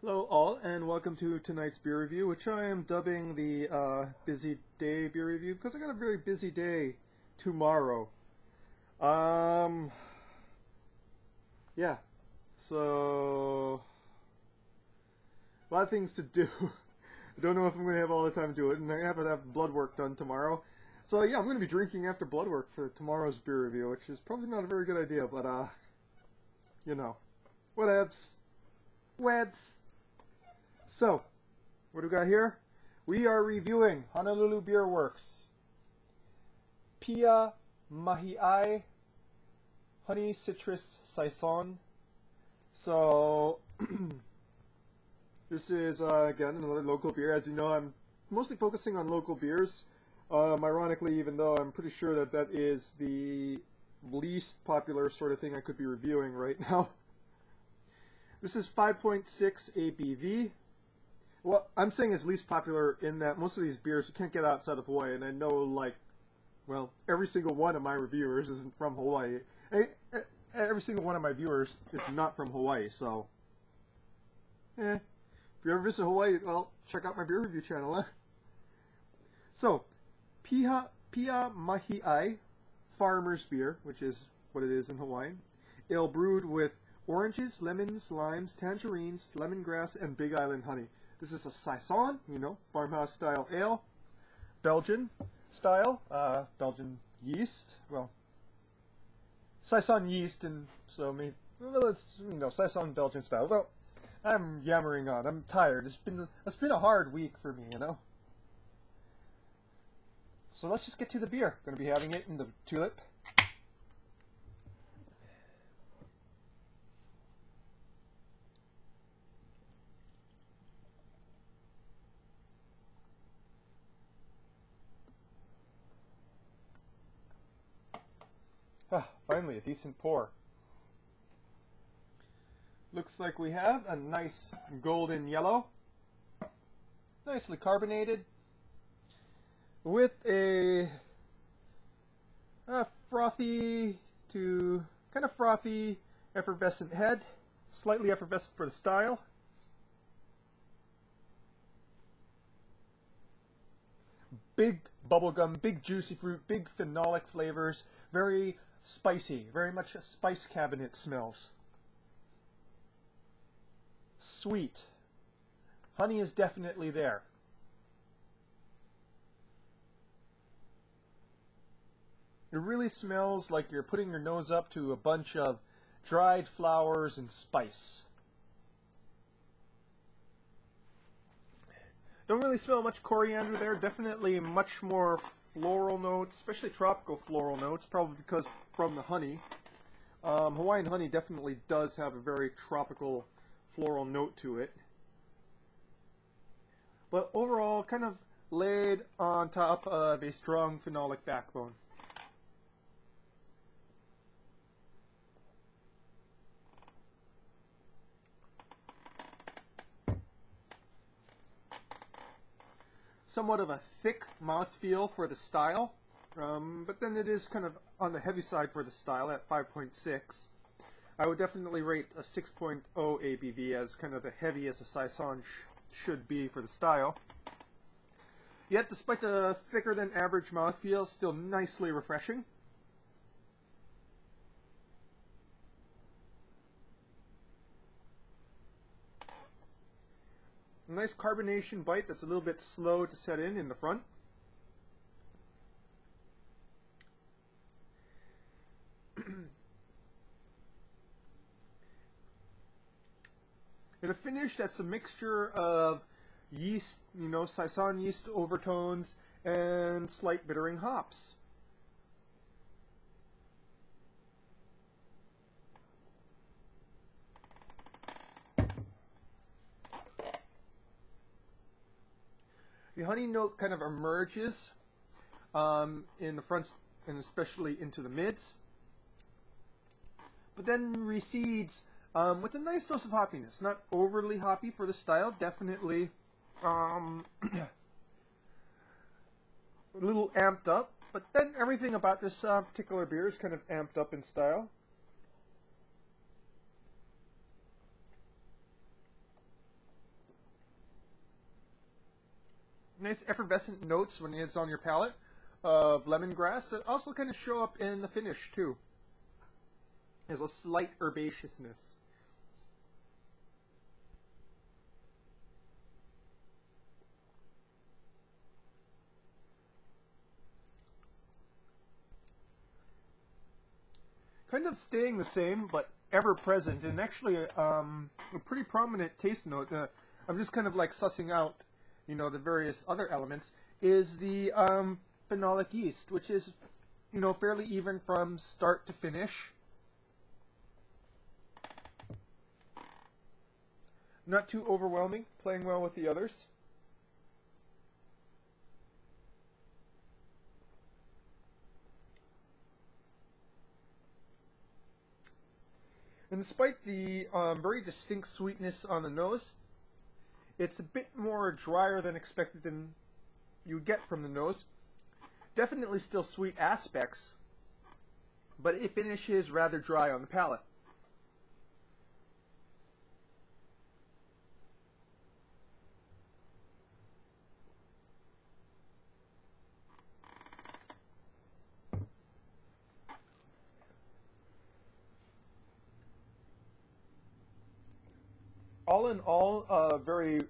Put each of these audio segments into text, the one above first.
Hello all, and welcome to tonight's beer review, which I am dubbing the busy day beer review because I got a very busy day tomorrow. Yeah, so a lot of things to do. I don't know if I'm going to have all the time to do it, and I have to have blood work done tomorrow. So yeah, I'm going to be drinking after blood work for tomorrow's beer review, which is probably not a very good idea, but you know, whatevs. Weds. So, what do we got here? We are reviewing Honolulu Beerworks Pia Mahi'ai Honey Citrus Saison. So, this is, again, another local beer. As you know, I'm mostly focusing on local beers. Ironically, even though I'm pretty sure that that is the least popular sort of thing I could be reviewing right now. This is 5.6 ABV. Well, I'm saying it's least popular in that most of these beers you can't get outside of Hawaii, and I know, like, well, every single one of my reviewers isn't from Hawaii. Every single one of my viewers is not from Hawaii, so, if you ever visit Hawaii, well, check out my beer review channel, eh? So, Pia Mahi'ai Farmer's Beer, which is what it is in Hawaii, ale brewed with oranges, lemons, limes, tangerines, lemongrass, and Big Island honey. This is a Saison, you know, farmhouse style ale. Belgian style, Belgian yeast. Well, Saison yeast, and so maybe, well, it's, you know, Saison Belgian style. Well, I'm yammering on. I'm tired. It's been a hard week for me, you know. So let's just get to the beer. Going to be having it in the tulip. Finally, a decent pour. Looks like we have a nice golden yellow, nicely carbonated, with a frothy to kind of frothy, effervescent head, slightly effervescent for the style. Big bubblegum, big juicy fruit, big phenolic flavors, very spicy, very much a spice cabinet smells. Sweet. Honey is definitely there. It really smells like you're putting your nose up to a bunch of dried flowers and spice. Don't really smell much coriander there. Definitely much more floral notes, especially tropical floral notes, probably because from the honey. Hawaiian honey definitely does have a very tropical floral note to it. But overall, kind of laid on top of a strong phenolic backbone. Somewhat of a thick mouthfeel for the style, but then it is kind of on the heavy side for the style at 5.6. I would definitely rate a 6.0 ABV as kind of the heavy as a Saison should be for the style. Yet, despite the thicker than average mouthfeel, still nicely refreshing. A nice carbonation bite that's a little bit slow to set in the front. And a finish that's a mixture of yeast, you know, Saison yeast overtones and slight bittering hops. The honey note kind of emerges in the fronts and especially into the mids, but then recedes with a nice dose of hoppiness. Not overly hoppy for the style, definitely a little amped up, but then everything about this particular beer is kind of amped up in style. nice effervescent notes when it's on your palate of lemongrass that also kind of show up in the finish too. There's a slight herbaceousness. Kind of staying the same, but ever present, and actually a pretty prominent taste note. I'm just kind of like sussing out, you know, the various other elements. Is the phenolic yeast, which is, you know, fairly even from start to finish. Not too overwhelming, playing well with the others. And despite the very distinct sweetness on the nose, it's a bit more drier than expected than you get from the nose. Definitely still sweet aspects, but it finishes rather dry on the palate. All in all, very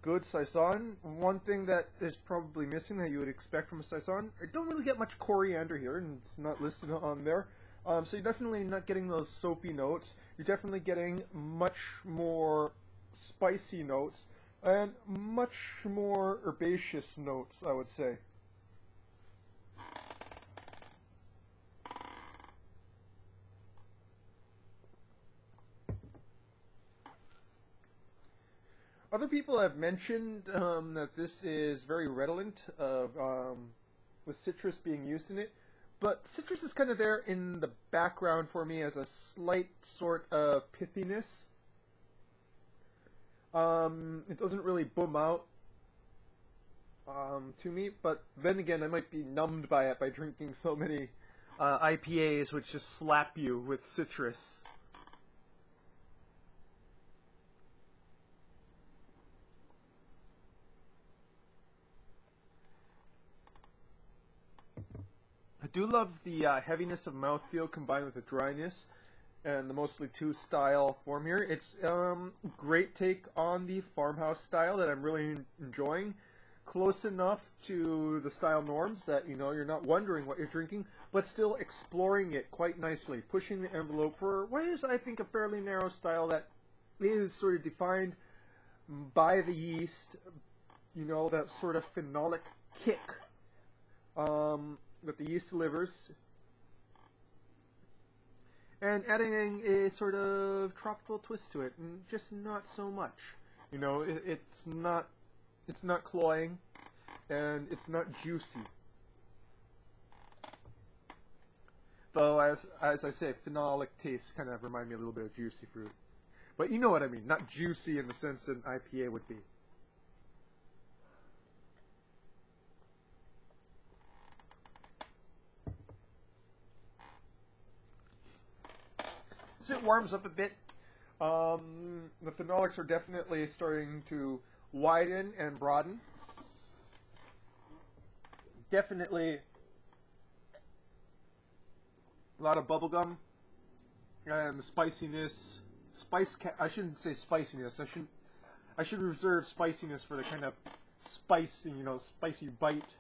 good Saison. One thing that is probably missing that you would expect from a Saison, I don't really get much coriander here, and it's not listed on there. So you're definitely not getting those soapy notes. You're definitely getting much more spicy notes, and much more herbaceous notes, I would say. Other people have mentioned that this is very redolent of with citrus being used in it, but citrus is kind of there in the background for me as a slight sort of pithiness. It doesn't really boom out to me, but then again, I might be numbed by it by drinking so many IPAs, which just slap you with citrus. I do love the heaviness of mouthfeel combined with the dryness and the mostly two style form here. It's great take on the farmhouse style that I'm really enjoying. Close enough to the style norms that, you know, you're not wondering what you're drinking, but still exploring it quite nicely, pushing the envelope for what is, I think, a fairly narrow style that is sort of defined by the yeast, you know, that sort of phenolic kick that the yeast delivers, and adding a sort of tropical twist to it, and just not so much. You know, it's not cloying, and it's not juicy. Though, as I say, phenolic tastes kind of remind me a little bit of juicy fruit. But you know what I mean, not juicy in the sense that an IPA would be. As it warms up a bit, the phenolics are definitely starting to widen and broaden. Definitely a lot of bubblegum and the spiciness. I shouldn't say spiciness. I should reserve spiciness for the kind of spicy, you know, spicy bite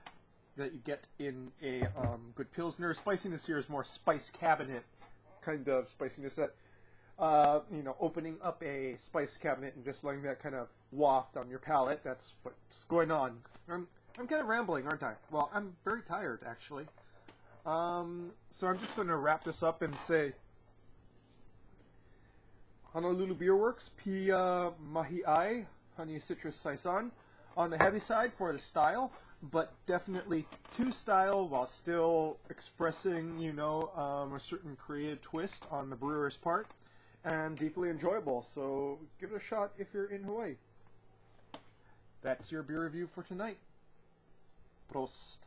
that you get in a good Pilsner. Spiciness here is more spice cabinet kind of spiciness that, you know, opening up a spice cabinet and just letting that kind of waft on your palate. That's what's going on. I'm kind of rambling, aren't I? Well, I'm very tired, actually. So I'm just going to wrap this up and say, Honolulu Beerworks, Pia Mahi'ai, Honey Citrus Saison, on the heavy side for the style, but definitely to style while still expressing, you know, a certain creative twist on the brewer's part, and deeply enjoyable. So give it a shot if you're in Hawaii. That's your beer review for tonight. Prost.